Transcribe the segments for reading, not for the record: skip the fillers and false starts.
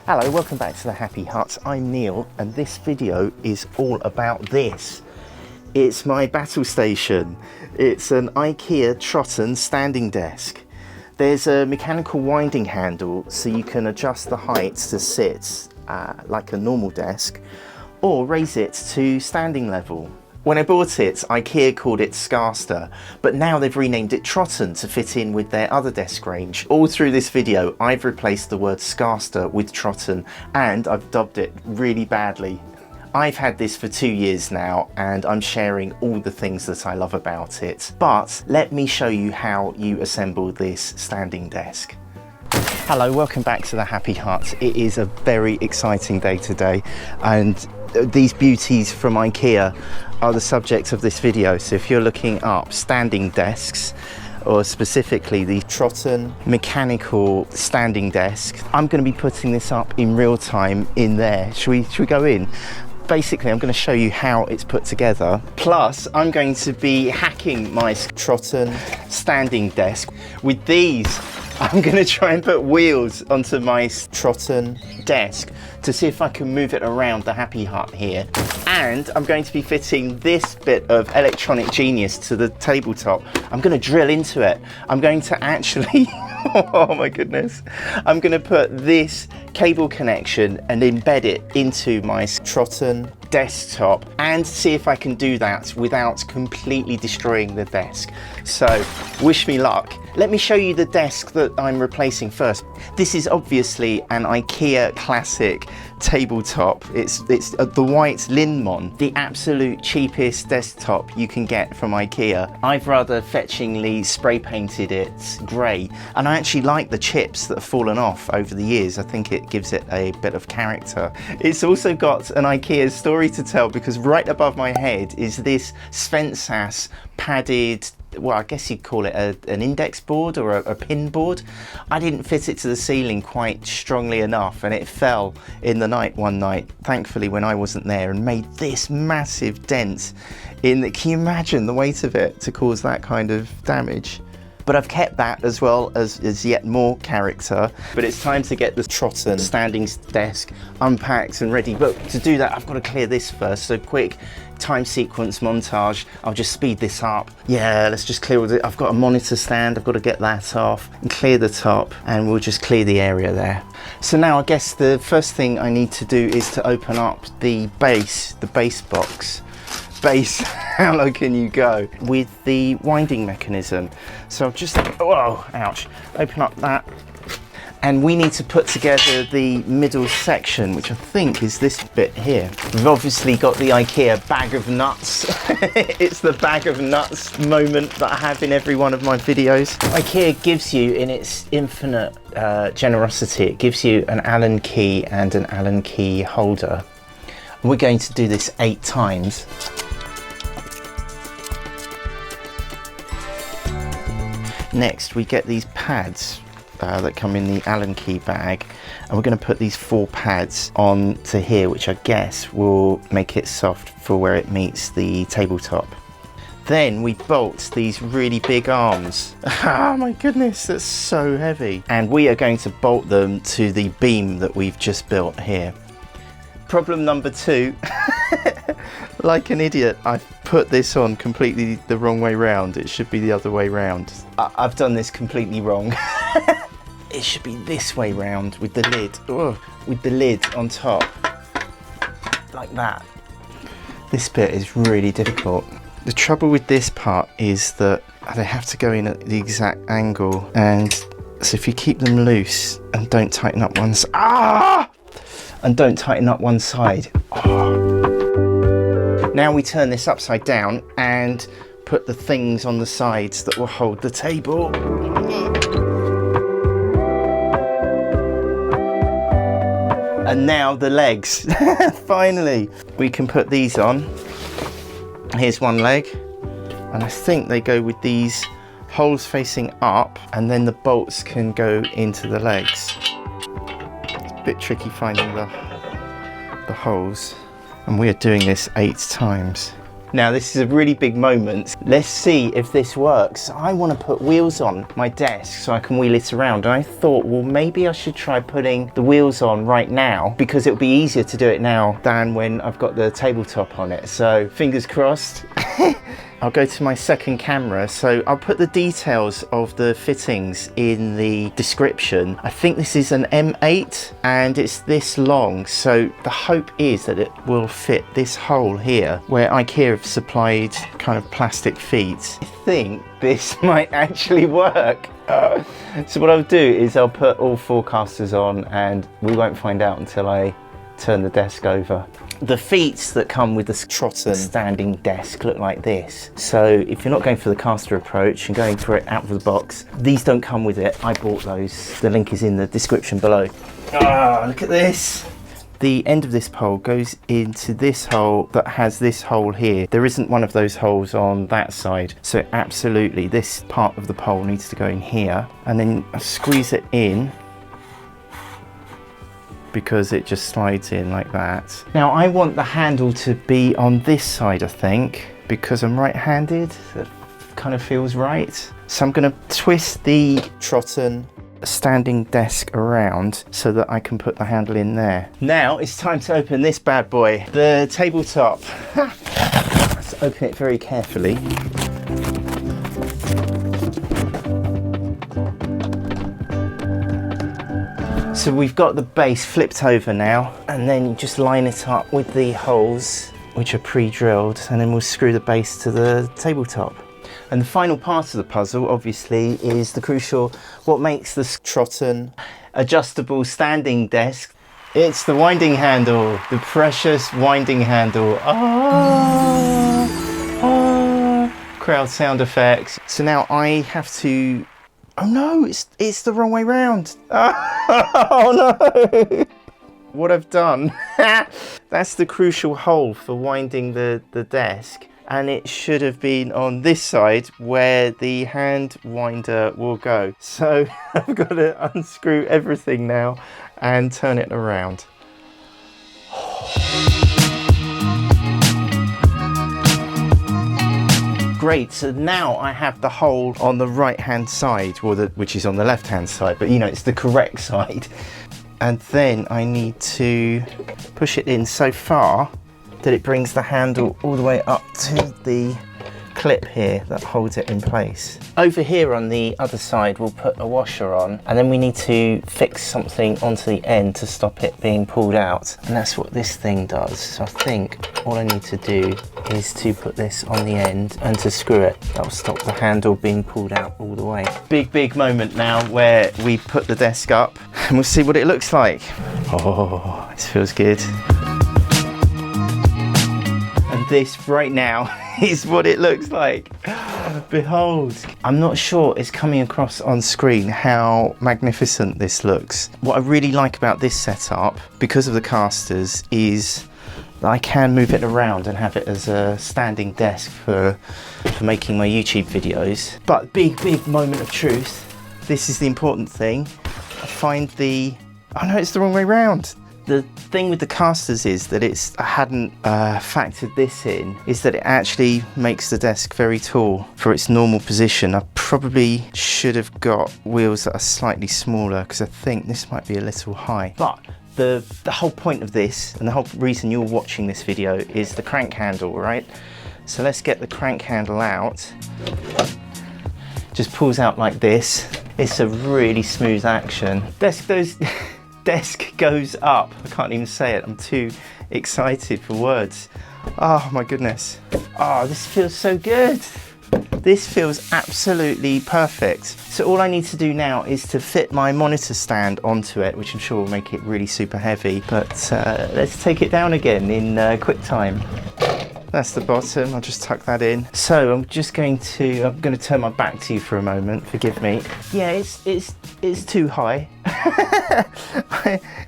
Hello, welcome back to the Happy Hut. I'm Neil and this video is all about this. It's my battle station. It's an IKEA Trotten standing desk. There's a mechanical winding handle so you can adjust the height to sit like a normal desk or raise it to standing level. When I bought it, IKEA called it Scarster, but now they've renamed it Trotten to fit in with their other desk range. All through this video, I've replaced the word Scarster with Trotten, and I've dubbed it really badly. I've had this for 2 years now, and I'm sharing all the things that I love about it. But let me show you how you assemble this standing desk. Hello, welcome back to the Happy Hut. It is a very exciting day today, and these beauties from IKEA are the subject of this video. So if you're looking up standing desks, or specifically the Trotten mechanical standing desk, I'm going to be putting this up in real time in there. Should we go in? Basically, I'm going to show you how it's put together. Plus, I'm going to be hacking my Trotten standing desk. With these, I'm going to try and put wheels onto my Trotten desk to see if I can move it around the Happy Hut here. And I'm going to be fitting this bit of electronic genius to the tabletop. I'm going to drill into it. I'm going to actually, oh my goodness. I'm going to put this cable connection and embed it into my Trotten desktop and see if I can do that without completely destroying the desk. So wish me luck. Let me show you the desk that I'm replacing first. This is obviously an IKEA classic tabletop. It's the white Linmon, the absolute cheapest desktop you can get from IKEA. I've rather fetchingly spray painted it grey, and I actually like the chips that have fallen off over the years. I think it gives it a bit of character. It's also got an IKEA story to tell, because right above my head is this Svensas padded, well, I guess you'd call it an index board or a pin board. I didn't fit it to the ceiling quite strongly enough, and it fell in the night one night, thankfully when I wasn't there, and made this massive dent in the, can you imagine the weight of it to cause that kind of damage? But I've kept that as well as yet more character. But it's time to get the Trotten standing desk unpacked and ready. But to do that, I've got to clear this first. So quick time sequence montage. I'll just speed this up. Yeah, let's just clear it. I've got a monitor stand. I've got to get that off and clear the top, and we'll just clear the area there. So now I guess the first thing I need to do is to open up the base box. Base, how low can you go with the winding mechanism? So I'll just, whoa, ouch, open up that, and we need to put together the middle section, which I think is this bit here. We've obviously got the IKEA bag of nuts. It's the bag of nuts moment that I have in every one of my videos. IKEA gives you, in its infinite generosity, it gives you an Allen key and an Allen key holder. We're going to do this 8 times. Next, we get these pads that come in the Allen key bag, and we're going to put these 4 pads on to here, which I guess will make it soft for where it meets the tabletop. Then we bolt these really big arms. Oh my goodness, that's so heavy. And we are going to bolt them to the beam that we've just built here. Problem number 2. Like an idiot, I've put this on completely the wrong way round. It should be the other way round. I've done this completely wrong. It should be this way round with the lid. Ugh, with the lid on top. Like that. This bit is really difficult. The trouble with this part is that they have to go in at the exact angle. And so if you keep them loose and don't tighten up one side. Ah! And don't tighten up one side. Oh. Now we turn this upside down and put the things on the sides that will hold the table. And now the legs. Finally, we can put these on. Here's one leg, and I think they go with these holes facing up, and then the bolts can go into the legs. It's a bit tricky finding the holes. And we are doing this 8 times. Now this is a really big moment. Let's see if this works. I want to put wheels on my desk so I can wheel it around. And I thought, well, maybe I should try putting the wheels on right now because it'll be easier to do it now than when I've got the tabletop on it. So fingers crossed. I'll go to my second camera, so I'll put the details of the fittings in the description. I think this is an M8 and it's this long, so the hope is that it will fit this hole here where IKEA have supplied kind of plastic feet. I think this might actually work. So what I'll do is I'll put all four casters on and we won't find out until I turn the desk over. The feet that come with the Trotten standing desk look like this. So if you're not going for the caster approach and going for it out of the box, these don't come with it. I bought those. The link is in the description below. Ah, look at this. The end of this pole goes into this hole that has this hole here. There isn't one of those holes on that side. So absolutely, this part of the pole needs to go in here. And then I squeeze it in, because it just slides in like that. Now I want the handle to be on this side, I think, because I'm right-handed. That kind of feels right. So I'm going to twist the Trotten standing desk around so that I can put the handle in there. Now it's time to open this bad boy, the tabletop. Let's open it very carefully. So we've got the base flipped over now, and then you just line it up with the holes which are pre-drilled, and then we'll screw the base to the tabletop. And the final part of the puzzle obviously is the crucial, what makes the Trotten adjustable standing desk. It's the winding handle, the precious winding handle. Crowd sound effects. So now I have to, oh no, it's the wrong way round. Oh no. What I've done, that's the crucial hole for winding the desk. And it should have been on this side where the hand winder will go. So I've got to unscrew everything now and turn it around. Great, so now I have the hole on the right hand side, or which is on the left hand side, but you know, it's the correct side. And then I need to push it in so far that it brings the handle all the way up to the clip here that holds it in place. Over here on the other side we'll put a washer on, and then we need to fix something onto the end to stop it being pulled out, and that's what this thing does. So I think all I need to do is to put this on the end and to screw it. That will stop the handle being pulled out all the way. Big moment now where we put the desk up and we'll see what it looks like. Oh, this feels good. And this right now is what it looks like. Behold. I'm not sure it's coming across on screen how magnificent this looks. What I really like about this setup, because of the casters, is that I can move it around and have it as a standing desk for making my YouTube videos. But big moment of truth. This is the important thing. I find oh no, it's the wrong way round. The thing with the casters is that I hadn't factored this in, is that it actually makes the desk very tall for its normal position. I probably should have got wheels that are slightly smaller because I think this might be a little high. But the whole point of this, and the whole reason you're watching this video, is the crank handle, right? So let's get the crank handle out. Just pulls out like this. It's a really smooth action. Desk goes up. I can't even say it. I'm too excited for words. Oh my goodness. Oh, this feels so good. This feels absolutely perfect. So all I need to do now is to fit my monitor stand onto it, which I'm sure will make it really super heavy. But let's take it down again in quick time. That's the bottom. I'll just tuck that in. So I'm going to turn my back to you for a moment. Forgive me. Yeah, it's too high.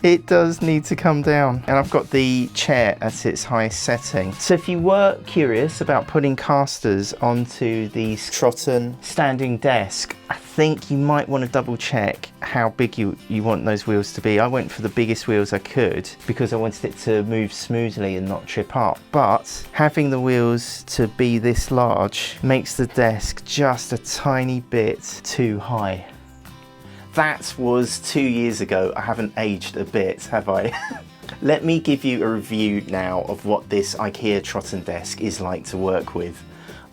It does need to come down, and I've got the chair at its highest setting. So if you were curious about putting casters onto the Trotten standing desk, I think you might want to double check how big you want those wheels to be. I went for the biggest wheels I could because I wanted it to move smoothly and not trip up, but having the wheels to be this large makes the desk just a tiny bit too high. That was 2 years ago. I haven't aged a bit, have I? Let me give you a review now of what this IKEA Trotten desk is like to work with.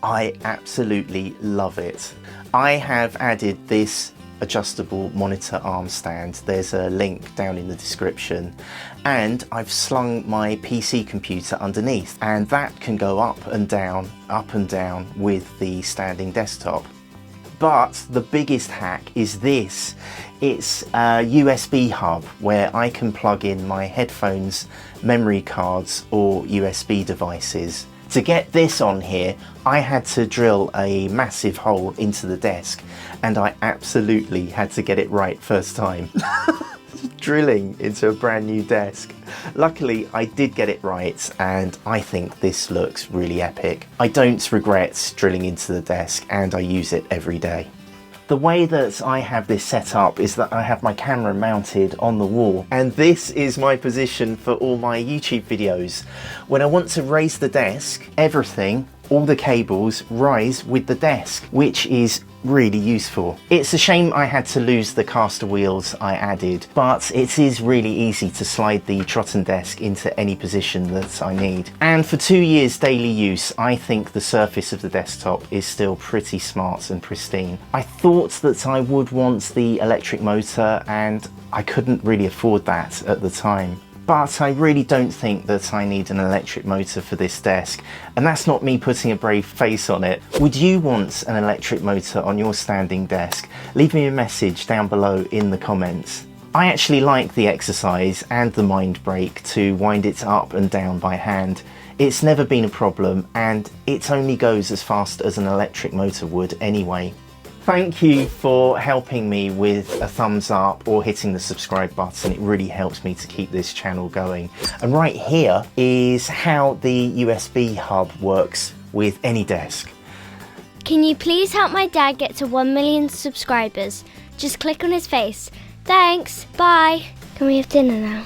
I absolutely love it. I have added this adjustable monitor arm stand. There's a link down in the description, and I've slung my PC computer underneath, and that can go up and down with the standing desktop. But the biggest hack is this. It's a USB hub where I can plug in my headphones, memory cards or USB devices. To get this on here, I had to drill a massive hole into the desk, and I absolutely had to get it right first time. Drilling into a brand new desk. Luckily, I did get it right, and I think this looks really epic. I don't regret drilling into the desk, and I use it every day. The way that I have this set up is that I have my camera mounted on the wall, and this is my position for all my YouTube videos. When I want to raise the desk, everything, all the cables rise with the desk, which is really useful. It's a shame I had to lose the caster wheels I added, but it is really easy to slide the Trotten desk into any position that I need. And for 2 years daily use, I think the surface of the desktop is still pretty smart and pristine. I thought that I would want the electric motor, and I couldn't really afford that at the time. But I really don't think that I need an electric motor for this desk, and that's not me putting a brave face on it. Would you want an electric motor on your standing desk? Leave me a message down below in the comments. I actually like the exercise and the mind break to wind it up and down by hand. It's never been a problem, and it only goes as fast as an electric motor would anyway. Thank you for helping me with a thumbs up or hitting the subscribe button. It really helps me to keep this channel going. And right here is how the USB hub works with any desk. Can you please help my dad get to 1 million subscribers? Just click on his face. Thanks, bye. Can we have dinner now?